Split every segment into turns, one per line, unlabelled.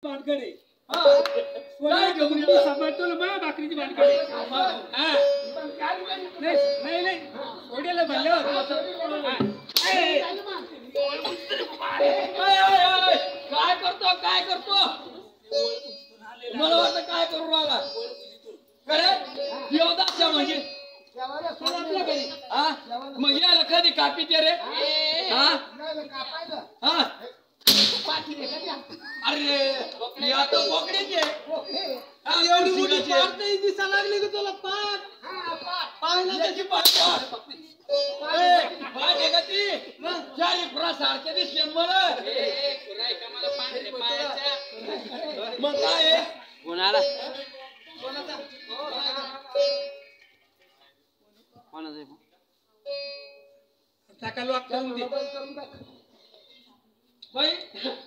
भानगडे काय घेऊन येतो सांभाळतो ना बा भाकरीची भानगडे नाही नाही ओढ्याला म्हणल्यावर
काय करतो काय करतो मला वाटतं काय करू राहिला देवदास म्हणजे मग याला कधी कापी ते रे अरे आता बोकड्याचे
एवढी मोठी पाट नाही दिसा लागली की तुला पाट पाहिलं त्याची पाट
आहे का ती चारी खुरा सारखे दिसले मला मग काय
कोणाला
बाई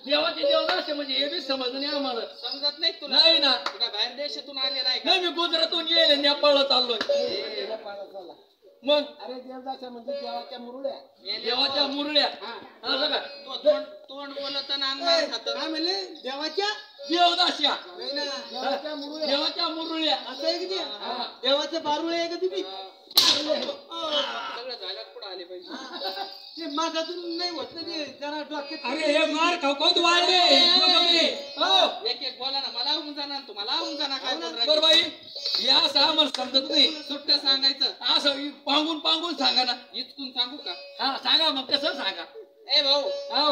देवाचे देवदास म्हणजे हे बी समजलं नाही आम्हाला
समजत नाही तुला
नाही ना
तुला बाहेर देशातून आलेला आहे
नाही मी गुजरातून येईल नेपाळला चाललोय मग
अरे देवदास म्हणजे देवाच्या मुरळ्या
देवाच्या मुरळ्या असं का
तोंड बोलत अंगावर खात
काय म्हणले देवाच्या
देवदास्या
नाही ना देवाच्या मुरळ्या
देवाच्या मुरळ्या
असं आहे की ते देवाचे बारुळे आहे का तुम्ही
सगळं झाल्यात पुढे आले पाहिजे
ते माझ्यातून नाही होत ना ते जरा डोक्यात
अरे हे मार खाऊ वाढले
एक एक बोला ना मला होऊन जाणार तुम्हाला होऊन जाणार काय
बरं बाई या असं आम्हाला समजत नाही
सुट्ट्या सांगायचं
असं पांगून सांगा ना
इचकून सांगू का
हा सांगा मग कसं सांगा
ए भाऊ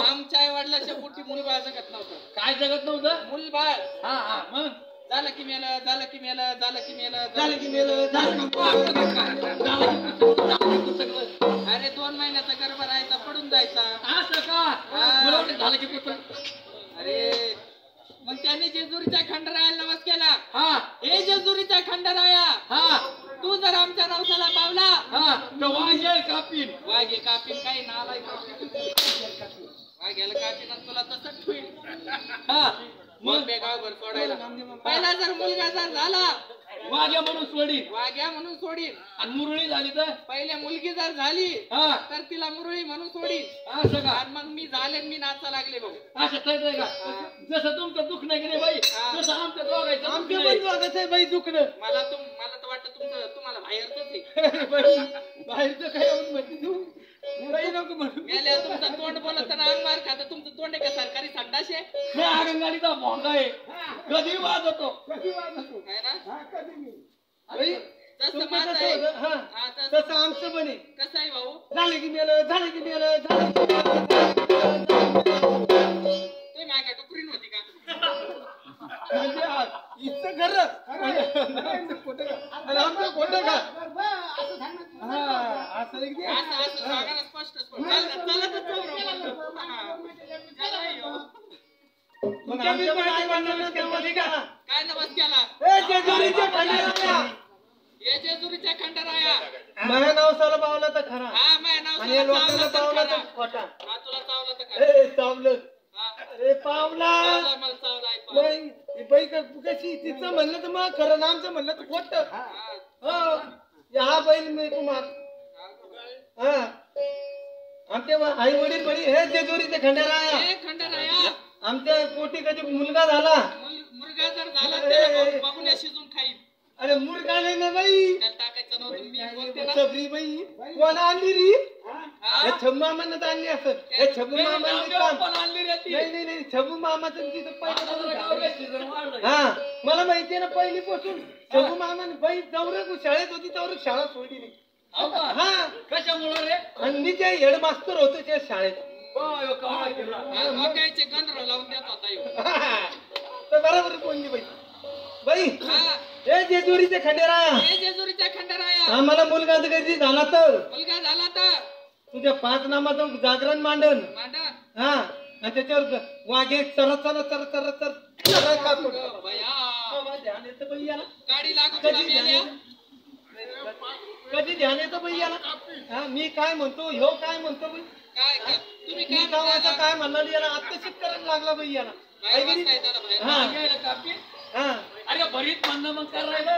आमच्या आई वडिलाच्या पोटी मुलबाळ जगत नव्हतं
काय जगत नव्हतं
मुलबाळ
हा हा मग
झालं की मेलं झालं की मेलं झालं की मेलं
झालं की मेलं झालं
अरे 2 महिन्याचा गर्भ राहायचा पडून जायचा
असं का मला वाटलं झालं की पुत्र
अरे मग त्यांनी जेजुरीचा खंडरायाला नमस केला
हा
हे जेजुरीचा खंडराया
हा
तू जर आमच्या नवसाला पावला
हा तो वाघे कापीन
वाघे कापीन काही नालाय वाघ्याला कापीन तुला तसंच ठेवीन
हा
मग बेगावभर सोडायला पहिला जर मुलगा जर झाला
वाघ्या म्हणून सोडीन
वाघ्या म्हणून सोडीन
आणि मुरळी झाली तर
पहिले मुलगी जर झाली
हा
तर तिला मुरळी म्हणून सोडीन
असं का
आणि मग मी झाले मी नाचा लागले भाऊ
असं कळतंय का जसं तुमचं दुःख नाही की नाही बाई तसं आमच्या दोघायचं
आमच्या पण दोघांचं आहे बाई दुखणं
मला तर वाटतं तुम्हाला बाहेरच आहे
बाहेरचं काय होऊन म्हणते तू बाई नको म्हणू
मेल्या तुमचं तोंड बोलत तर अंग मार खात तुमचं तोंड आहे का सरकारी संडाशे
नाही आगंगाडीचा भोंगा आहे कधी वाजवतो
आहे ना
बाई
तसं माझं आहे
तसं आमचं पण आहे
कसं आहे भाऊ
झालं की मेलं झालं की मेलं झालं की
तुम्ही मागा डुकरीन होती का
म्हणजे इथं घर आमचं खोटं का असं
असं सांगा ना स्पष्ट काय नमस केला हे जेजुरीच्या खंडराया
माझ्या नवसाला पावला तर खरा
हा माझ्या
आणि लोकांना
नाव
पावला तर खोटा
हा तुला चावला तर खरा
चावलं अरे पावला
मला चावला
बाई कशी तिचं म्हणलं तर मग खरं नामचं म्हणलं तर खोट हा बैल मी कुमार हा आमच्या आई वडील बरी हे जेजुरीचे खंडराया
खंडराया
आमच्या पोटी कधी मुलगा झाला
मुलगा जर झाला बघून शिजून खाईन
अरे मुलगा नाही ना बाई
टाकायचं नव्हतं मी बोलते ना
सबरी बाई कोण आणली री छबू मामानं तर आणली असं हे छबू मामानं
आणली रे ती
नाही नाही छबू मामाचं तिथं पहिलं हा मला माहितीये ना पहिली पासून छबू मामाने बाई जवळ शाळेत होती तेवढं शाळा सोडली नाही हा
कशामुळे रे
आणि जे हेडमास्तर होते त्या शाळेत
मकायचे गंधर्व लावून देत होता
तर बरोबर बोलली बाई बाई हे जेजुरीचे खंडेराया
हे जेजुरीच्या खंडराया
आम्हाला मुलगा कधी झाला तर
मुलगा झाला तर
तुझ्या 5 नामाचं जागरण मांडन
मांडन
हा आणि त्याच्यावर वाघे चर चर चर चर चर ध्यान येतं बाई याला
गाडी लागू
कधी ध्यान येतं बाई याला हा मी काय म्हणतो ह्यो काय म्हणतो बाई
काय तुम्ही
मी गावाचं काय म्हणलं याला आत्ताशीच करायला लागला बाई याला
अरे बरीच म्हणणं मग करायला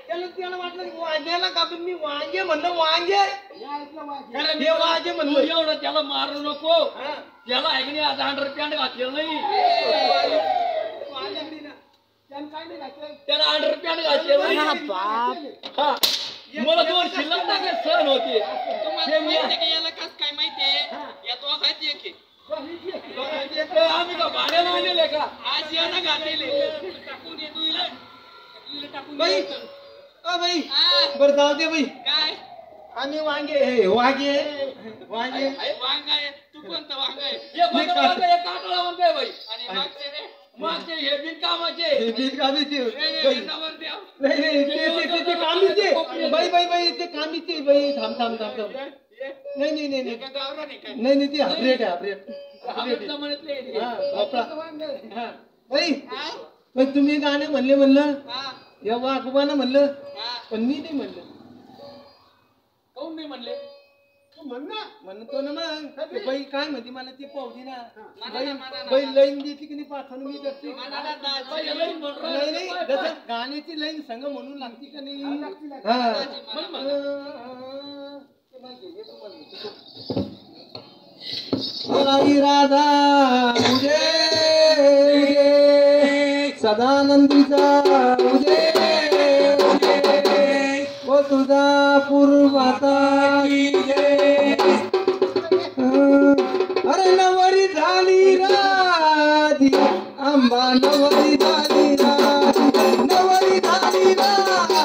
त्याला वाटलं वांग्याला कापून मी वांगे म्हणलं वांगे वांगे म्हणलं
एवढं त्याला मारू नको त्याला ऐकणे आज 100 पॅन्ट घातलेलं नाही त्याला अंडरपॅन्ट घातले हा मला 2 शिल्लक टाकले सण होते
तुम्हाला माहितीये का याला कस काय माहितीये या दोघांची एक आहे.
आम्ही का भाड्याला आणले का
आज यानं घातलेले टाकून ये दुईला टाकून
बाई
दे.
बाई
हा,
बरं जाऊ दे बाई
काय
आम्ही वांगे वांगे वांगे
वांग आहे तू कोणतं वांग आहे
हे बघा हे काटाळा वांग आहे बाई
आणि मागचे रे
मागचे हे बिनकामाचे
हे बिनकामीचे.
हे नवरदेव.
नाही ते कामीचे बाई बाई बाई ते कामीचे बाई थांब थांब थांब थांब नाही नाही नाही
हे का गावरान आहे काय
नाही नाही ते हाब्रेट आहे हाब्रेट
आपल्या म्हणतले
हा बापरा
हा
बाई
हा?
पण तुम्ही गाणे म्हणलं
हा,
या वाघोबानं म्हणलं
हा.
पण मी नाही म्हणलं
काऊन नाही म्हणले
म्हणतो ना मग ते बाई काय म्हणते मला ती पावती ना
म्हणा ना, म्हणा ना.
बाई लाईन देते की नाही पाठवून मी करते
मनाला दाजी.
बाई, लई म्हणून
नाही
राहिलं.
नाही
बाई,
जसं गाण्याची लाईन संग म्हणून लागते का नाही हा
म्हण
आई राधा उदे सदानंदीचा उदे व तुझा पूर्वाता की जय. अरे नवरी झाली राधी आंबा नवरी झाली राधी नवरी झाली राधी